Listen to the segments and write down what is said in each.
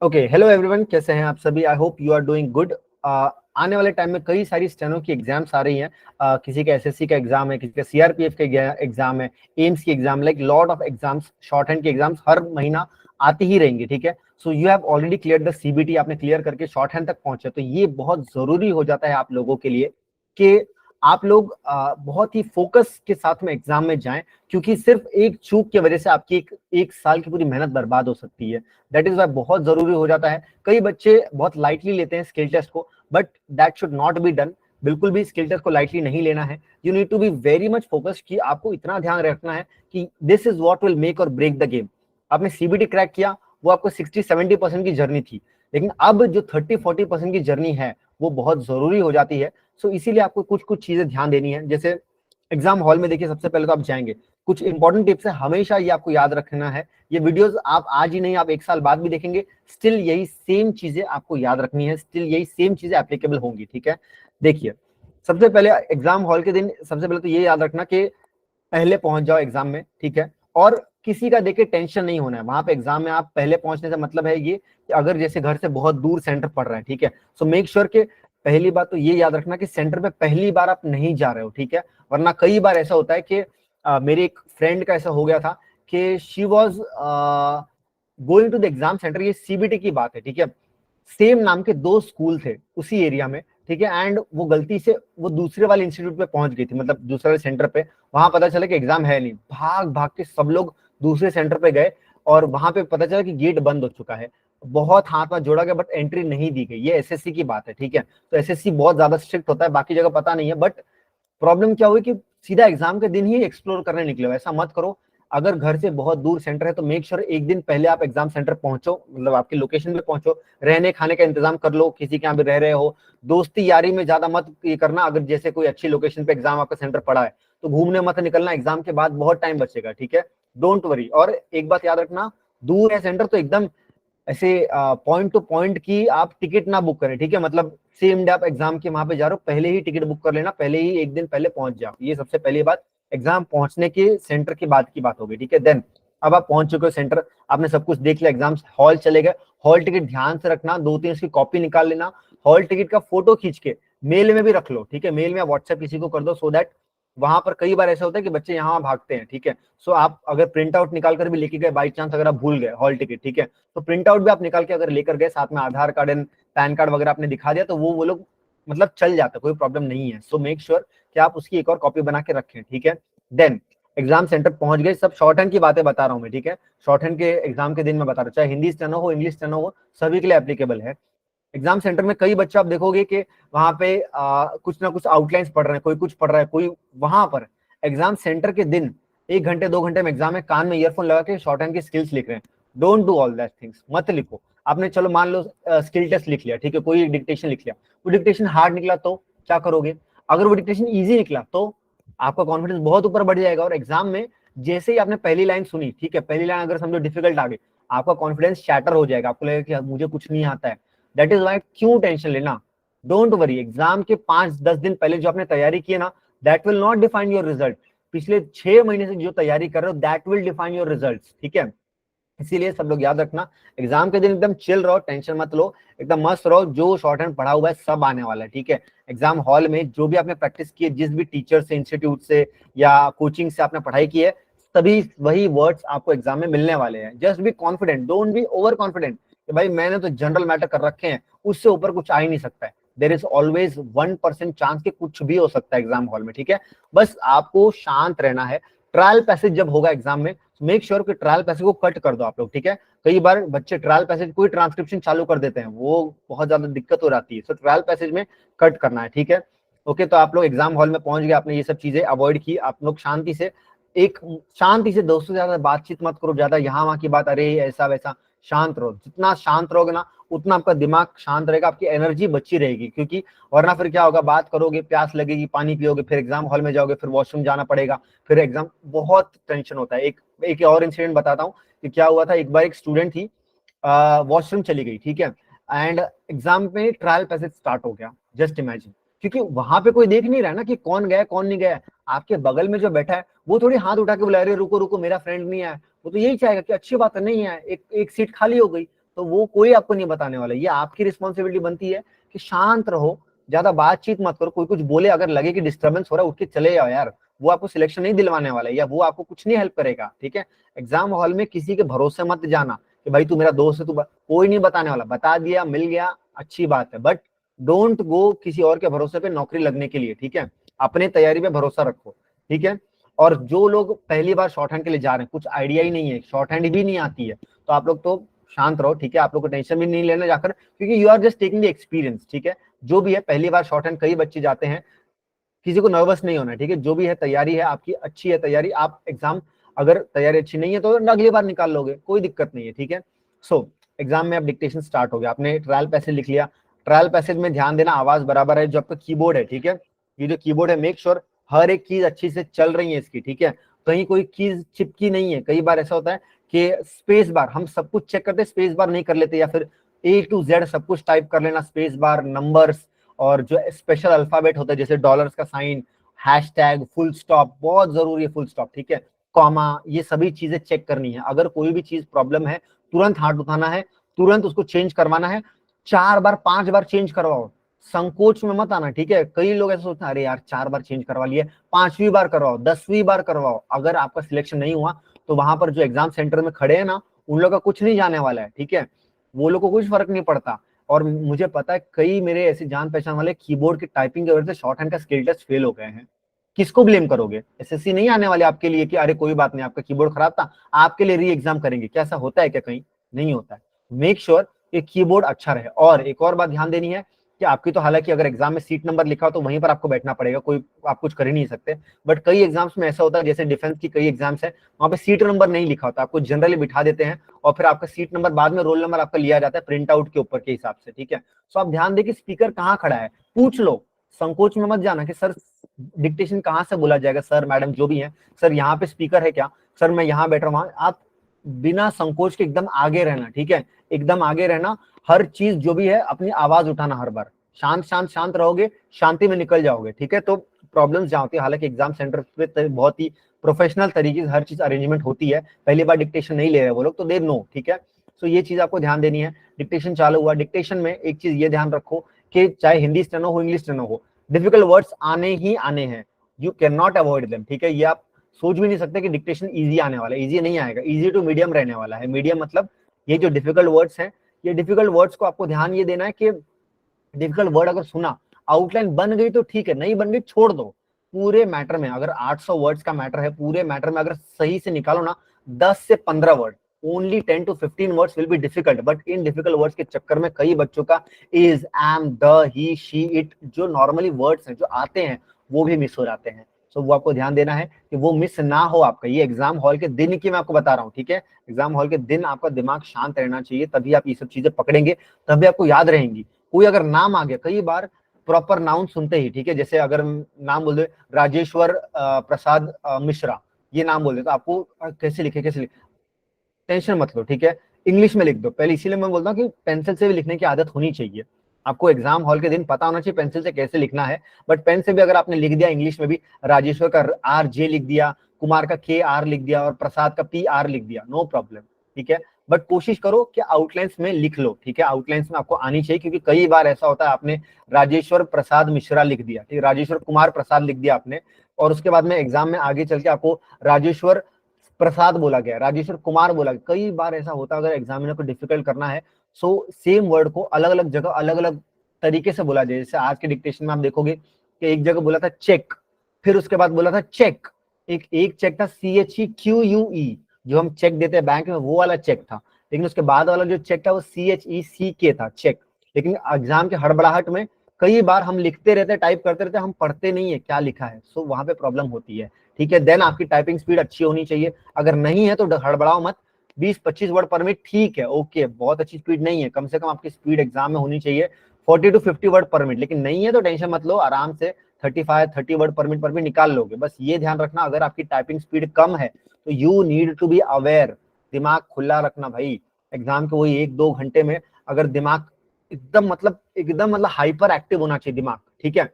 Okay, hello everyone, कैसे हैं आप सभी? I hope you are doing good. आने वाले टाइम में कई सारी स्टेनो की एग्जाम्स आ रही हैं। किसी का एसएससी का एग्जाम है, किसी का सीआरपीएफ का एग्जाम है, एम्स की exam, like lot of exams, short hand की एग्जाम्स हर महीना आती ही रहेंगी। ठीक है, so you have already clear the CBT, आपने क्लियर करके शॉर्ट हैंड तक पहुंचे, तो ये बहुत जरूरी हो जाता है आप लोगों के लिए कि आप लोग बहुत ही फोकस के साथ में एग्जाम में जाएं, क्योंकि सिर्फ एक चूक की वजह से आपकी एक साल की पूरी मेहनत बर्बाद हो सकती है। दैट इज वाई बहुत जरूरी हो जाता है। कई बच्चे बहुत लाइटली लेते हैं स्किल टेस्ट को, but that should not be done. बिल्कुल भी स्किल टेस्ट को लाइटली नहीं लेना है। You need to be very much focused कि आपको इतना ध्यान रखना है कि this is what will make और ब्रेक द गेम। आपने सीबीटी क्रैक किया, वो आपको 60-70% की जर्नी थी, लेकिन अब जो 30-40% की जर्नी है वो बहुत जरूरी हो जाती है। सो इसीलिए आपको कुछ कुछ चीजें ध्यान देनी है। जैसे एग्जाम हॉल में देखिए, सबसे पहले तो आप जाएंगे, कुछ इंपॉर्टेंट टिप्स है, हमेशा ये आपको याद रखना है। ये वीडियोस आप आज ही नहीं, आप एक साल बाद भी देखेंगे, स्टिल यही सेम चीजें आपको याद रखनी है, स्टिल यही सेम चीजें एप्लीकेबल होंगी। ठीक है, देखिए, सबसे पहले एग्जाम हॉल के दिन सबसे पहले तो ये याद रखना कि पहले पहुंच जाओ एग्जाम में। ठीक है, और किसी का देखिए टेंशन नहीं होना है वहां पे। एग्जाम में आप पहले पहुंचने से मतलब है ये कि अगर जैसे घर से बहुत दूर सेंटर पड़ रहा है, ठीक है, सो मेक श्योर कि पहली बात तो ये याद रखना कि सेंटर पे पहली बार आप नहीं जा रहे हो। ठीक है, वरना कई बार ऐसा होता है कि मेरे एक फ्रेंड का ऐसा हो गया था कि she was going to the exam centre, ये सीबीटी की बात है। ठीक है, सेम नाम के दो स्कूल थे उसी एरिया में। ठीक है, एंड वो गलती से वो दूसरे वाले इंस्टीट्यूट पे पहुंच गई थी, मतलब दूसरे वाले सेंटर पे। वहां पता चला कि एग्जाम है नहीं, भाग भाग के सब लोग दूसरे सेंटर पे गए, और वहां पे पता चला कि गेट बंद हो चुका है। बहुत हाथ में जोड़ा गया, बट एंट्री नहीं दी गई। ये एसएससी की बात है। ठीक है, तो एसएससी बहुत ज्यादा स्ट्रिक्ट होता है, बाकी जगह पता नहीं है। बट प्रॉब्लम क्या हुई कि सीधा एग्जाम के दिन ही एक्सप्लोर करने निकले हो, ऐसा मत करो। अगर घर से बहुत दूर सेंटर है तो मेक श्योर एक दिन पहले आप एग्जाम सेंटर पहुंचो, मतलब आपकी लोकेशन पे पहुंचो, रहने खाने का इंतजाम कर लो, किसी के यहाँ भी रह रहे हो। दोस्ती यारी में ज्यादा मत ये करना। अगर जैसे कोई अच्छी लोकेशन पे एग्जाम आपका सेंटर पड़ा है तो घूमने मत निकलना, एग्जाम के बाद बहुत टाइम बचेगा। ठीक है, डोंट वरी। और एक बात याद रखना, दूर है सेंटर तो एकदम ऐसे पॉइंट टू पॉइंट की आप टिकट ना बुक करें। ठीक है, मतलब सेम डे आप एग्जाम के वहां पे जा रहे हो, पहले ही टिकट बुक कर लेना, पहले ही एक दिन पहले पहुंच जाओ। ये सबसे पहली बात, एग्जाम पहुंचने के सेंटर की बात होगी। ठीक है, देन अब आप पहुंच चुके हो सेंटर, आपने सब कुछ देख लिया, एग्जाम हॉल चले गए। हॉल टिकट ध्यान से रखना, 2-3 उसकी कॉपी निकाल लेना। हॉल टिकट का फोटो खींच के मेल में भी रख लो। ठीक है, मेल में व्हाट्सएप किसी को कर दो, सो दैट वहां पर कई बार ऐसा होता है कि बच्चे यहाँ भागते हैं। ठीक है, सो आप अगर प्रिंट आउट निकाल कर भी लेके गए, बाई चांस अगर आप भूल गए हॉल टिकट, ठीक है, तो प्रिंट आउट भी आप निकाल के अगर लेकर गए, साथ में आधार कार्ड एंड पैन कार्ड वगैरह आपने दिखा दिया, तो वो लोग मतलब चल जाता है, कोई प्रॉब्लम नहीं है। सो मेक श्योर कि आप उसकी एक और कॉपी बना के रखें। ठीक है, देन एग्जाम सेंटर पहुंच गए, सब शॉर्ट हैंड की बातें बता रहा हूं मैं। ठीक है, शॉर्ट हैंड के एग्जाम के दिन में बता रहा हूँ, चाहे हिंदी स्टेनो हो, इंग्लिश स्टेनो हो, सभी के लिए एप्लीकेबल है। एग्जाम सेंटर में कई बच्चे आप देखोगे कि वहां पे कुछ ना कुछ आउटलाइंस पढ़ रहे हैं, कोई कुछ पढ़ रहा है, कोई वहां पर एग्जाम सेंटर के दिन 1 घंटे 2 घंटे में एग्जाम में कान में ईयरफोन लगा के शॉर्ट हैंड की स्किल्स लिख रहे हैं। Don't do all that things, मत लिखो। आपने चलो मान लो स्किल टेस्ट लिख लिया, ठीक है, कोई डिक्टेशन लिख लिया, वो डिक्टेशन हार्ड निकला तो क्या करोगे? अगर वो डिक्टेशन इजी निकला तो आपका कॉन्फिडेंस बहुत ऊपर बढ़ जाएगा, और एग्जाम में जैसे ही आपने पहली लाइन सुनी, ठीक है, पहली लाइन अगर समझो डिफिकल्ट आ गई, आपका कॉन्फिडेंस शैटर हो जाएगा, आपको लगेगा कि मुझे कुछ नहीं आता है। दैट इज वाई क्यों टेंशन लेना? डोंट वरी, एग्जाम के 5-10 दिन पहले जो आपने तैयारी की है ना, that will not define your result. पिछले 6 महीने से जो तैयारी कर रहे हो, that will define your result. ठीक है, इसीलिए सब लोग याद रखना, एग्जाम के दिन एकदम चिल रहो, टेंशन मत लो, एकदम मस्त रहो। जो शॉर्ट हैंड पढ़ा हुआ है सब आने वाला है। ठीक है, एग्जाम हॉल में जो भी आपने प्रैक्टिस की है, जिस भी टीचर से, इंस्टीट्यूट से या कोचिंग से आपने पढ़ाई की है, तभी वही वर्ड्स आपको एग्जाम में मिलने वाले हैं। Just be confident, don't be over confident कि भाई मैंने तो जनरल मैटर कर रखे हैं, उससे ऊपर कुछ आ ही नहीं सकता है। देर इज ऑलवेज 1% चांस कि कुछ भी हो सकता है एग्जाम हॉल में। ठीक है, बस आपको शांत रहना है। ट्रायल पैसेज जब होगा एग्जाम में, मेक श्योर कि ट्रायल पैसेज को कट कर दो आप लोग। ठीक है, कई बार बच्चे ट्रायल पैसेज कोई ट्रांसक्रिप्शन चालू कर देते हैं, वो बहुत ज्यादा दिक्कत हो जाती है। तो ट्रायल पैसेज में कट करना है। ठीक है, ओके, तो आप लोग एग्जाम हॉल में पहुंच गए, आपने ये सब चीजें अवॉइड की, आप लोग शांति से दोस्तों से ज्यादा बातचीत मत करो, ज्यादा यहाँ वहां की बात, अरे ऐसा वैसा, शांत रहो। जितना शांत रहोगे ना, उतना आपका दिमाग शांत रहेगा, आपकी एनर्जी बची रहेगी। क्योंकि वरना फिर क्या होगा, बात करोगे, प्यास लगेगी, पानी पियोगे, फिर एग्जाम हॉल में जाओगे, फिर वॉशरूम जाना पड़ेगा, फिर एग्जाम, बहुत टेंशन होता है। एक और इंसिडेंट बताता हूँ कि क्या हुआ था। एक बार एक स्टूडेंट थी, वॉशरूम चली गई, ठीक है, एंड एग्जाम में ट्रायल पैसेज स्टार्ट हो गया। जस्ट इमेजिन, क्योंकि वहां पे कोई देख नहीं रहा है ना कि कौन गया कौन नहीं गया। आपके बगल में जो बैठा है वो थोड़ी हाथ उठा के बुला रहे, रुको रुको मेरा फ्रेंड नहीं आया। वो तो यही चाहेगा कि अच्छी बात है, नहीं है, एक सीट खाली हो गई। तो वो कोई आपको नहीं बताने वाला। ये आपकी रिस्पॉन्सिबिलिटी बनती है कि शांत रहो, ज्यादा बातचीत मत करो। कोई कुछ बोले, अगर लगे कि डिस्टर्बेंस हो रहा है, उठ के चले जाओ यार। वो आपको सिलेक्शन नहीं दिलवाने वाला है, या वो आपको कुछ नहीं हेल्प करेगा, ठीक है। एग्जाम हॉल में किसी के भरोसे मत जाना कि भाई तू मेरा दोस्त है, कोई नहीं बताने वाला। बता दिया, मिल गया, अच्छी बात है, बट डोंट गो किसी और के भरोसे पे नौकरी लगने के लिए, ठीक है। अपने तैयारी पे भरोसा रखो, ठीक है। और जो लोग पहली बार शॉर्ट हैंड के लिए जा रहे हैं, कुछ आइडिया ही नहीं है, शॉर्ट हैंड भी नहीं आती है, तो आप लोग तो शांत रहो, ठीक है। आप लोग को टेंशन भी नहीं लेना जाकर, क्योंकि you are just taking the experience, ठीक है। जो भी है, पहली बार शॉर्ट हैंड कई बच्चे जाते हैं, किसी को नर्वस नहीं होना, ठीक है। जो भी है, तैयारी है आपकी अच्छी है, तैयारी आप एग्जाम, अगर तैयारी अच्छी नहीं है तो अगली बार निकाल लोगे, कोई दिक्कत नहीं है, ठीक है। सो एग्जाम में अब डिक्टेशन स्टार्ट हो गया, आपने ट्रायल पैसेज लिख लिया। ट्रायल पैसेज में ध्यान देना, आवाज बराबर है, जो आपका कीबोर्ड है, ठीक है। ये जो कीबोर्ड है, मेक श्योर हर एक चीज अच्छी से चल रही है इसकी, ठीक है। कहीं कोई चीज चिपकी नहीं है। कई बार ऐसा होता है कि स्पेस बार, हम सब कुछ चेक करते, स्पेस बार नहीं कर लेते, या फिर A to Z सब कुछ टाइप कर लेना, स्पेस बार, नंबर्स, और जो स्पेशल अल्फाबेट होता है जैसे डॉलर्स का साइन, हैशटैग, फुल स्टॉप, बहुत जरूरी है फुल स्टॉप, ठीक है। कॉमा, ये सभी चीजें चेक करनी है। अगर कोई भी चीज प्रॉब्लम है, तुरंत हाथ उठाना है, तुरंत उसको चेंज करवाना है। 4 बार 5 बार चेंज करवाओ, संकोच में मत आना, ठीक है। कई लोग ऐसा सोचते हैं, अरे यार 4 बार चेंज करवा लिए, 5वीं बार करवाओ, 10वीं बार करवाओ। अगर आपका सिलेक्शन नहीं हुआ तो वहां पर जो एग्जाम सेंटर में खड़े हैं ना, उन लोग का कुछ नहीं जाने वाला है, ठीक है। वो लोग को कुछ फर्क नहीं पड़ता। और मुझे पता है कई मेरे ऐसे जान पहचान वाले कीबोर्ड की टाइपिंग की वजह से शॉर्ट हैंड का स्किल टेस्ट फेल हो गए हैं। किसको ब्लेम करोगे? एसएससी नहीं आने वाले आपके लिए कि अरे कोई बात नहीं, आपका कीबोर्ड खराब था, आपके लिए री एग्जाम करेंगे। क्या ऐसा होता है क्या? कहीं नहीं होता है। मेक श्योर कि कीबोर्ड अच्छा रहे। और एक और बात ध्यान देनी है कि आपकी तो हालांकि अगर एग्जाम में सीट नंबर लिखा हो तो वहीं पर आपको बैठना पड़ेगा, कोई आप कुछ कर ही नहीं सकते। बट कई एग्जाम्स में ऐसा होता है, जैसे डिफेंस की कई एग्जाम्स है, वहां पे सीट नंबर नहीं लिखा होता, आपको जनरली बिठा देते हैं और फिर आपका सीट नंबर बाद में रोल नंबर आपका लिया जाता है प्रिंट आउट के ऊपर के हिसाब से, ठीक है। सो आप ध्यान दें कि स्पीकर कहाँ खड़ा है, पूछ लो, संकोच में मत जाना कि सर डिक्टेशन कहाँ से बोला जाएगा, सर मैडम जो भी है, सर यहाँ पे स्पीकर है क्या, सर मैं यहाँ बैठ रहा हूँ। आप बिना संकोच के एकदम आगे रहना, ठीक है, एकदम आगे रहना। हर चीज जो भी है अपनी आवाज उठाना हर बार, शांत शांत शांत रहोगे, शांति में निकल जाओगे, ठीक है। तो प्रॉब्लम्स जहाँ होती है, हालांकि एग्जाम सेंटर पे बहुत ही प्रोफेशनल तरीके से हर चीज अरेंजमेंट होती है, पहली बार डिक्टेशन नहीं ले रहे वो लोग, तो देर नो, ठीक है। सो ये चीज आपको ध्यान देनी है। डिक्टेशन चालू हुआ, डिक्टेशन में एक चीज ये ध्यान रखो कि चाहे हिंदी स्टेनो हो, इंग्लिश स्टेनो हो, डिफिकल्ट वर्ड्स आने ही आने हैं, you can not avoid them, ठीक है। ये आप सोच भी नहीं सकते कि डिक्टेशन इजी आने वाला है, इजी नहीं आएगा, इजी टू मीडियम रहने वाला है। मीडियम मतलब ये जो डिफिकल्ट वर्ड्स हैं, ये डिफिकल्ट वर्ड्स को आपको ध्यान ये देना है कि डिफिकल्ट वर्ड अगर सुना, आउटलाइन बन गई तो ठीक है, नहीं बन गई छोड़ दो। पूरे मैटर में अगर 800 वर्ड्स का मैटर है, पूरे मैटर में अगर सही से निकालो ना 10 से 15 word, only 10 to 15 words will be difficult. But in difficult words के चक्कर में कई बच्चों का is, am, the, he, she, it, जो नॉर्मली वर्ड्स हैं जो आते हैं वो भी मिस हो जाते हैं। सो वो आपको ध्यान देना है कि वो मिस ना हो आपका। ये एग्जाम हॉल के दिन की मैं आपको बता रहा हूँ, ठीक है। एग्जाम हॉल के दिन आपका दिमाग शांत रहना चाहिए, तभी आप ये सब चीजें पकड़ेंगे, तभी आपको याद रहेंगी। कोई अगर नाम आ गया, कई बार प्रॉपर नाउन सुनते ही, ठीक है, जैसे अगर नाम बोल दे राजेश्वर प्रसाद मिश्रा, ये नाम बोल दे तो आपको कैसे लिखे, कैसे लिखे, टेंशन मत लो, ठीक है। इंग्लिश में लिख दो पहले, इसीलिए मैं बोलता हूँ कि पेंसिल से भी लिखने की आदत होनी चाहिए। आपको एग्जाम हॉल के दिन पता होना चाहिए पेंसिल से कैसे लिखना है। बट पेन से भी अगर आपने लिख दिया इंग्लिश में भी, राजेश्वर का RJ लिख दिया, कुमार का KR लिख दिया और प्रसाद का PR लिख दिया, नो प्रॉब्लम, ठीक है। बट कोशिश करो कि आउटलाइंस में लिख लो, ठीक है। आउटलाइंस में आपको आनी चाहिए, क्योंकि कई बार ऐसा होता है आपने राजेश्वर प्रसाद मिश्रा लिख दिया, ठीक है, राजेश्वर कुमार प्रसाद लिख दिया आपने, और उसके बाद में एग्जाम में आगे चल के आपको राजेश्वर प्रसाद बोला गया, राजेश्वर कुमार बोला गया। कई बार ऐसा होता है अगर एग्जामिनर को डिफिकल्ट करना है, सो सेम वर्ड को अलग अलग जगह अलग अलग तरीके से बोला जाए। जैसे आज के डिक्टेशन में आप देखोगे कि एक जगह बोला था चेक, फिर उसके बाद बोला था चेक, एक चेक था CHEQUE, जो हम चेक देते हैं बैंक में, वो वाला चेक था। लेकिन उसके बाद वाला जो चेक था वो CHECK था, चेक। लेकिन एग्जाम के हड़बड़ाहट में कई बार हम लिखते रहते, टाइप करते रहते, हम पढ़ते नहीं है क्या लिखा है, सो वहां पे प्रॉब्लम होती है, ठीक है। देन आपकी टाइपिंग स्पीड अच्छी होनी चाहिए, अगर नहीं है तो हड़बड़ाओ मत। 20-25 वर्ड पर मिनट ठीक है, ओके, बहुत अच्छी स्पीड नहीं है, कम से कम आपकी स्पीड एग्जाम में होनी चाहिए 40 to 50 वर्ड पर मिनट। लेकिन नहीं है तो टेंशन मत लो, आराम से 35-30 वर्ड पर मिनट पर भी निकाल लोगे। बस ये ध्यान रखना, अगर आपकी टाइपिंग स्पीड कम है तो you need to be aware, दिमाग खुला रखना भाई। एग्जाम के वही 1-2 घंटे में अगर दिमाग एकदम मतलब हाइपर एक्टिव होना चाहिए दिमाग, ठीक है।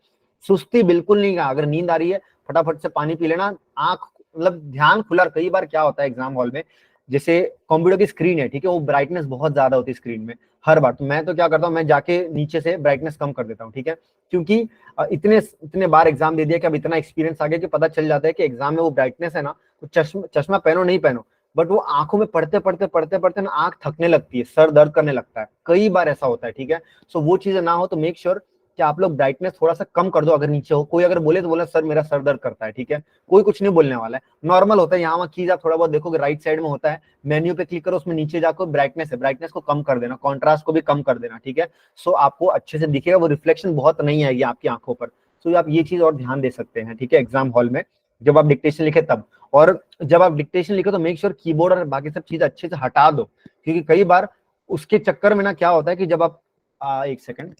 सुस्ती बिल्कुल नहीं, अगर नींद आ रही है फटाफट से पानी पी लेना, आंख मतलब ध्यान खुला। कई बार क्या होता है एग्जाम हॉल में, जैसे कंप्यूटर की स्क्रीन है, ठीक है, वो ब्राइटनेस बहुत ज्यादा होती है स्क्रीन में हर बार। तो मैं तो क्या करता हूँ, मैं जाके नीचे से ब्राइटनेस कम कर देता हूँ, ठीक है, क्योंकि इतने इतने बार एग्जाम दे दिया कि अब इतना एक्सपीरियंस आ गया कि पता चल जाता है कि एग्जाम में वो ब्राइटनेस है ना, तो चश्मा पहनो नहीं पहनो, बट वो आंखों में पढ़ते पढ़ते पढ़ते पढ़ते ना आंख थकने लगती है, सर दर्द करने लगता है, कई बार ऐसा होता है, ठीक है। सो वो चीजें ना हो तो मेक श्योर कि आप लोग ब्राइटनेस थोड़ा सा कम कर दो अगर नीचे हो। कोई अगर बोले तो बोले सर मेरा सर दर्द करता है, ठीक है, कोई कुछ नहीं बोलने वाला है, नॉर्मल होता है। यहाँ वहाँ कीज आप थोड़ा बहुत देखोगे राइट साइड में होता है, मेन्यू पे क्लिक करो, उसमें नीचे जाकर ब्राइटनेस है, ब्राइटनेस को कम कर देना, कॉन्ट्रास्ट को भी कम कर देना, ठीक है। सो आपको अच्छे से दिखेगा, वो रिफ्लेक्शन बहुत नहीं आएगी आपकी आंखों पर। सो आप ये चीज और ध्यान दे सकते हैं, ठीक है, एग्जाम हॉल में जब आप डिक्टेशन लिखे तब। और जब आप डिक्टेशन लिखे तो मेक श्योर कीबोर्ड और बाकी सब चीज अच्छे से हटा दो, क्योंकि कई बार उसके चक्कर में ना क्या होता है कि जब आप एक सेकंड,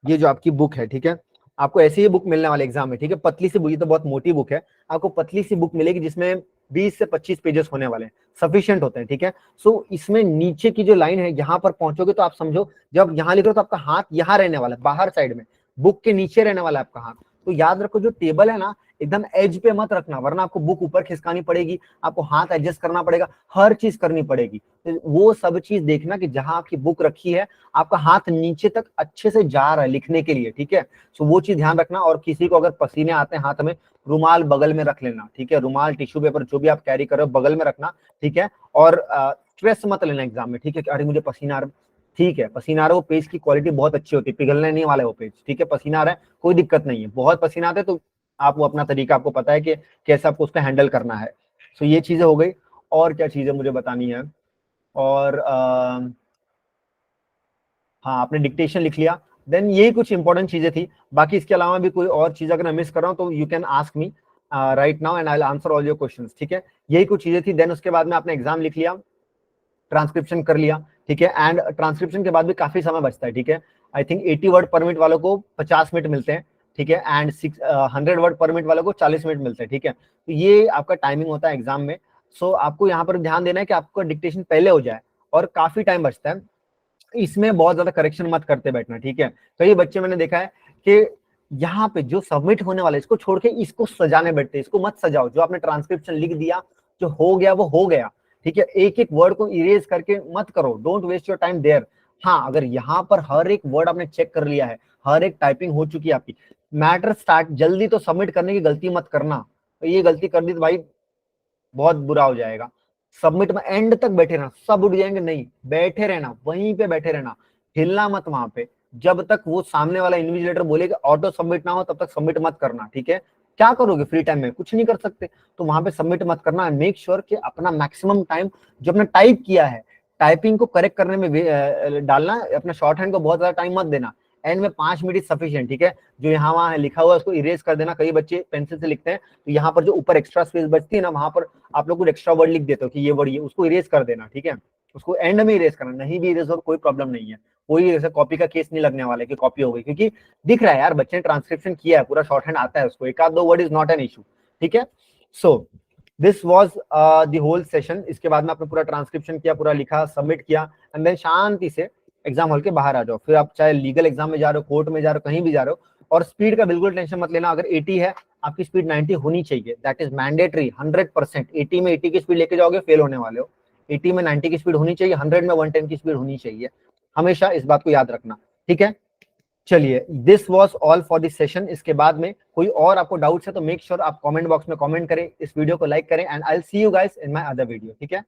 ये जो आपकी बुक है, ठीक है, आपको ऐसी ही बुक मिलने वाले एग्जाम में, ठीक है, पतली सी बुक, ये तो बहुत मोटी बुक है, आपको पतली सी बुक मिलेगी जिसमें 20 से 25 पेजेस होने वाले हैं, सफिशिएंट होते हैं, ठीक है। सो इसमें नीचे की जो लाइन है यहाँ पर पहुंचोगे तो आप समझो, जब यहाँ लिखो तो आपका हाथ यहाँ रहने वाला है, बाहर साइड में, बुक के नीचे रहने वाला है आपका हाथ। तो याद रखो जो टेबल है ना, एकदम एज पे मत रखना, वरना आपको बुक ऊपर खिसकानी पड़ेगी, आपको हाथ एडजस्ट करना पड़ेगा, हर चीज करनी पड़ेगी। तो वो सब चीज देखना कि जहां आपकी बुक रखी है आपका हाथ नीचे तक अच्छे से जा रहा है लिखने के लिए, ठीक है। सो वो चीज ध्यान रखना। और किसी को अगर पसीने आते हैं हाथ में, रुमाल बगल में रख लेना, ठीक है, रुमाल टिश्यू पेपर जो भी आप कैरी कर रहे हो बगल में रखना, ठीक है। और स्ट्रेस मत लेना एग्जाम में, ठीक है, कि अरे मुझे पसीना आ रहा है, ठीक है, पसीना आ रहा है, वो पेज की क्वालिटी बहुत अच्छी होती है, पिघलने नहीं वाला है वो पेज, ठीक है, पसीना आ रहा है कोई दिक्कत नहीं है, बहुत पसीना आता है तो आप वो अपना तरीका आपको पता है कि कैसे आपको उसका हैंडल करना है। सो ये चीजें हो गई। और क्या चीजें मुझे बतानी है, और हाँ, आपने डिक्टेशन लिख लिया, देन यही कुछ इंपॉर्टेंट चीजें थी। बाकी इसके अलावा भी कोई और चीज अगर मैं मिस कर रहा हूँ तो you can ask me right now and I will answer all your questions, ठीक है। यही कुछ चीजें थी। देन उसके बाद में आपने एग्जाम लिख लिया, ट्रांसक्रिप्शन कर लिया, ठीक है, एंड ट्रांसक्रिप्शन के बाद भी काफी समय बचता है, ठीक है। आई थिंक 80 वर्ड पर मिनट वालों को 50 मिनट मिलते हैं, ठीक है, एंड 100 वर्ड पर मिनट वालों को 40 मिनट मिलते हैं, ठीक है। तो ये आपका टाइमिंग होता है एग्जाम में। सो आपको यहाँ पर ध्यान देना है कि आपका डिक्टेशन पहले हो जाए, और काफी टाइम बचता है, इसमें बहुत ज्यादा करेक्शन मत करते बैठना, ठीक है। कई बच्चे मैंने देखा है कि यहाँ पे जो सबमिट होने वाला है इसको छोड़ के इसको सजाने बैठते हैं, इसको मत सजाओ। जो आपने ट्रांसक्रिप्शन लिख दिया, जो हो गया वो हो गया, ठीक है, एक एक वर्ड को इरेज करके मत करो, don't waste your time there. हाँ, अगर यहाँ पर हर एक वर्ड आपने चेक कर लिया है, हर एक टाइपिंग हो चुकी है आपकी, मैटर स्टार्ट, जल्दी तो सबमिट करने की गलती मत करना। तो ये गलती कर दी तो भाई बहुत बुरा हो जाएगा। सबमिट में एंड तक बैठे रहना, सब उठ जाएंगे नहीं, बैठे रहना, वहीं पे बैठे रहना, हिलना मत वहां पे, जब तक वो सामने वाला इन्विजिलेटर बोले कि ऑटो सबमिट ना हो तब तक सबमिट मत करना, ठीक है। क्या करोगे फ्री टाइम में, कुछ नहीं कर सकते, तो वहां पे सबमिट मत करना। मेक श्योर कि अपना मैक्सिमम टाइम जो आपने टाइप किया है, टाइपिंग को करेक्ट करने में डालना, अपना शॉर्ट हैंड को बहुत ज्यादा टाइम मत देना। एंड में 5 मिनट सफिशिएंट, ठीक है। जो यहाँ वहां है लिखा हुआ है उसको इरेज कर देना। कई बच्चे पेंसिल से लिखते हैं तो यहाँ पर जो ऊपर एक्स्ट्रा स्पेस बचती है ना, वहां पर आप लोग कुछ एक्स्ट्रा वर्ड लिख देते हो कि ये वर्ड, ये उसको इरेज कर देना, ठीक है। उसको एंड में इरेज करना, नहीं भी इरेज हो कोई प्रॉब्लम नहीं है, कोई ऐसा कॉपी का केस नहीं लगने वाला है कि कॉपी हो गई, क्योंकि दिख रहा है यार बच्चे ने ट्रांसक्रिप्शन किया है, पूरा शॉर्ट हैंड आता है उसको, एक आध दो word is not an issue, ठीक है। So this was the whole session. इसके बाद में आपने पूरा ट्रांसक्रिप्शन किया, पूरा लिखा, सबमिट किया, एंड देन शांति से एग्जाम हॉल के बाहर आ जाओ। फिर आप चाहे लीगल एग्जाम में जा रहे हो, कोर्ट में जा रहे हो, कहीं भी जा रहे हो, और स्पीड का बिल्कुल टेंशन मत लेना। अगर 80 है, आपकी स्पीड 90 होनी चाहिए, दैट इज मैंडेटरी, 100%। 80 में 80 की स्पीड लेके जाओगे फेल होने वाले हो। 80 में 90 की स्पीड होनी चाहिए, 100 में 110 की स्पीड होनी चाहिए, हमेशा इस बात को याद रखना, ठीक है। चलिए, this was all for this session. इसके बाद में कोई और आपको डाउट्स है तो मेक श्योर आप कमेंट बॉक्स में कमेंट करें, इस वीडियो को लाइक करें, and I will see you guys in my other video, ठीक है।